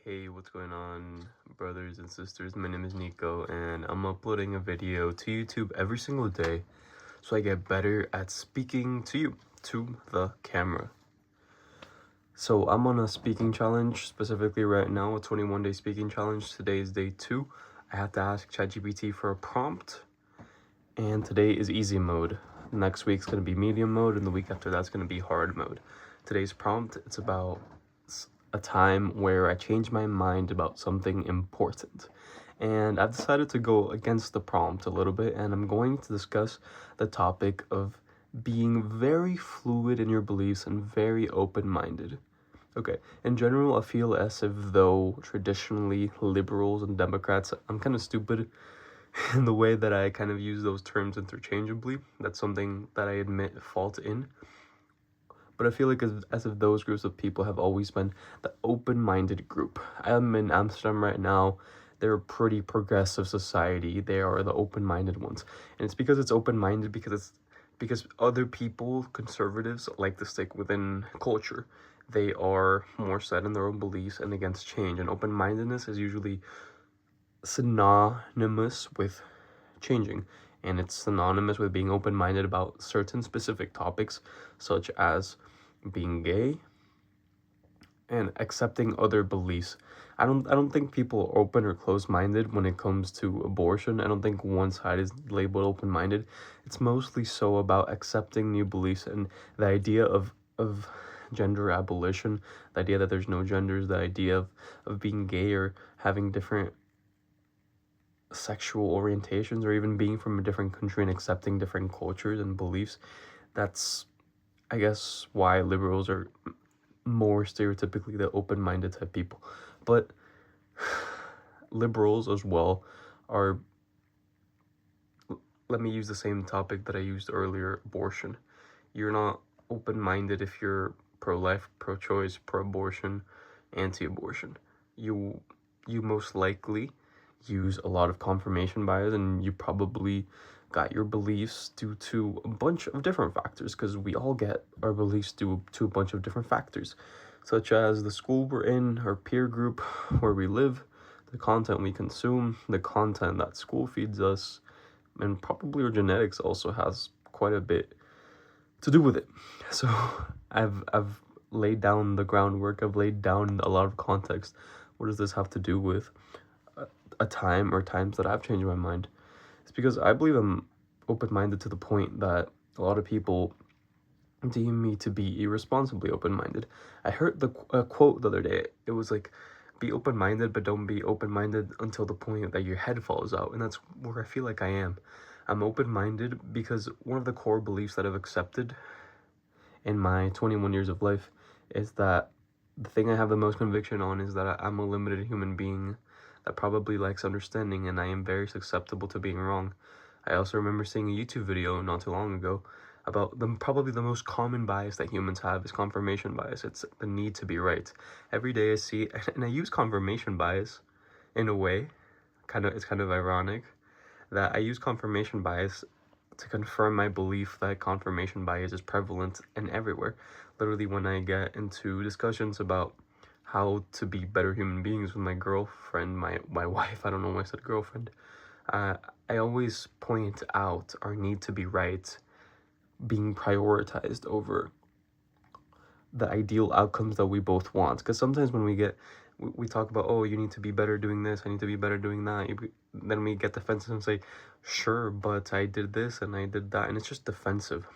Hey, what's going on, brothers and sisters? My name is Nico, and I'm uploading a video to YouTube every single day so I get better at speaking to you, to the camera. So I'm on a speaking challenge, specifically right now, a 21-day speaking challenge. Today is day 2. I have to ask ChatGPT for a prompt, and today is easy mode. Next week's going to be medium mode, and the week after that's going to be hard mode. Today's prompt, it's about a time where I changed my mind about something important. And I've decided to go against the prompt a little bit, and I'm going to discuss the topic of being very fluid in your beliefs and very open-minded. Okay, in general, I feel as if though traditionally liberals and Democrats, I'm kind of stupid in the way that I kind of use those terms interchangeably. That's something that I admit fault in. But I feel like as if those groups of people have always been the open-minded group. I'm in Amsterdam right now. They're a pretty progressive society. They are the open-minded ones. And it's because it's open-minded because other people, conservatives, like to stick within culture. They are more set in their own beliefs and against change. And open-mindedness is usually synonymous with changing. And it's synonymous with being open-minded about certain specific topics, such as being gay and accepting other beliefs. I don't think people are open or closed-minded when it comes to abortion. I don't think one side is labeled open-minded. It's mostly so about accepting new beliefs and the idea of gender abolition, the idea that there's no genders, the idea of being gay or having different sexual orientations, or even being from a different country and accepting different cultures and beliefs. That's, I guess, why liberals are more stereotypically the open-minded type people. But liberals as well are, let me use the same topic that I used earlier, abortion. You're not open-minded if you're pro-life, pro-choice, pro-abortion, anti-abortion. You most likely use a lot of confirmation bias, and you probably got your beliefs due to a bunch of different factors, because we all get our beliefs due to a bunch of different factors, such as the school we're in, our peer group, where we live, the content we consume, the content that school feeds us, and probably our genetics also has quite a bit to do with it. So I've laid down the groundwork, I've laid down a lot of context. What does this have to do with a time or times that I've changed my mind? It's because I believe I'm open-minded to the point that a lot of people deem me to be irresponsibly open-minded. I heard the quote the other day. It was like, be open-minded, but don't be open-minded until the point that your head falls out. And that's where I feel like I am. I'm open-minded because one of the core beliefs that I've accepted in my 21 years of life is that the thing I have the most conviction on is that I'm a limited human being that probably lacks understanding, and I am very susceptible to being wrong. I also remember seeing a YouTube video not too long ago about probably the most common bias that humans have is confirmation bias. It's the need to be right. Every day I see, and I use confirmation bias in a way, it's kind of ironic, that I use confirmation bias to confirm my belief that confirmation bias is prevalent and everywhere. Literally, when I get into discussions about how to be better human beings with my girlfriend, my wife, I don't know why I said girlfriend, I always point out our need to be right being prioritized over the ideal outcomes that we both want. Because sometimes when we talk about, oh, you need to be better doing this, I need to be better doing that, then we get defensive and say, sure, but I did this and I did that, and it's just defensive.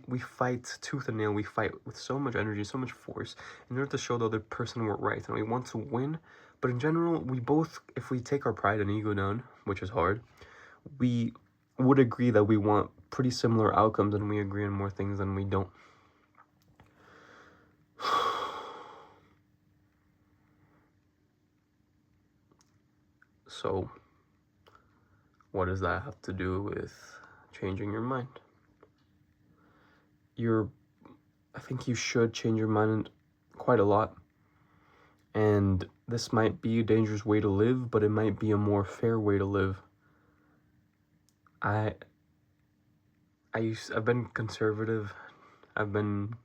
We fight tooth and nail, we fight with so much energy, so much force, in order to show the other person we're right, and we want to win. But in general, we both, if we take our pride and ego down, which is hard, we would agree that we want pretty similar outcomes, and we agree on more things than we don't. So, what does that have to do with changing your mind? I think you should change your mind quite a lot. And this might be a dangerous way to live, but it might be a more fair way to live. I've been conservative, I've been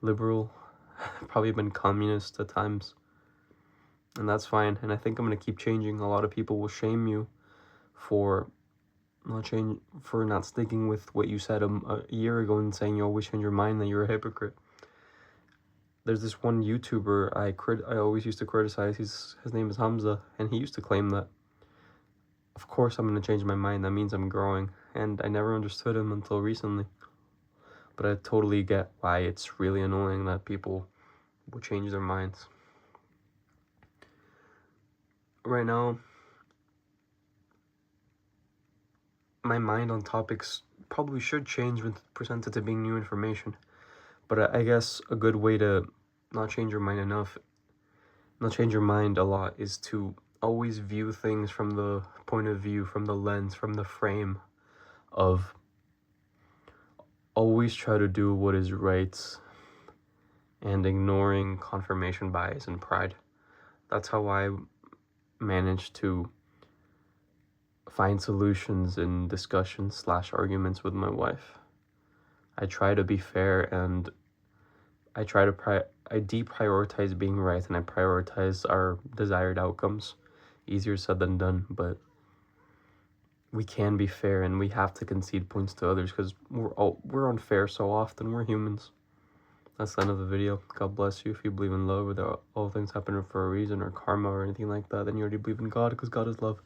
liberal, probably been communist at times. And that's fine. And I think I'm going to keep changing. A lot of people will shame you for not sticking with what you said a year ago and saying you always change your mind, that you're a hypocrite. There's this one YouTuber I always used to criticize. His name is Hamza, and he used to claim that, of course I'm going to change my mind. That means I'm growing. And I never understood him until recently. But I totally get why it's really annoying that people will change their minds. Right now, my mind on topics probably should change when presented to being new information. But I guess a good way to not change your mind a lot, is to always view things from the point of view, from the lens, from the frame of always try to do what is right and ignoring confirmation bias and pride. That's how I managed to find solutions in discussions / arguments with my wife. I try to be fair, and I deprioritize being right, and I prioritize our desired outcomes. Easier said than done, but we can be fair, and we have to concede points to others because we're unfair so often. We're humans. That's the end of the video. God bless you. If you believe in love, or that all things happen for a reason, or karma, or anything like that, then you already believe in God, because God is love.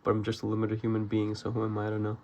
But I'm just a limited human being, so who am I to know?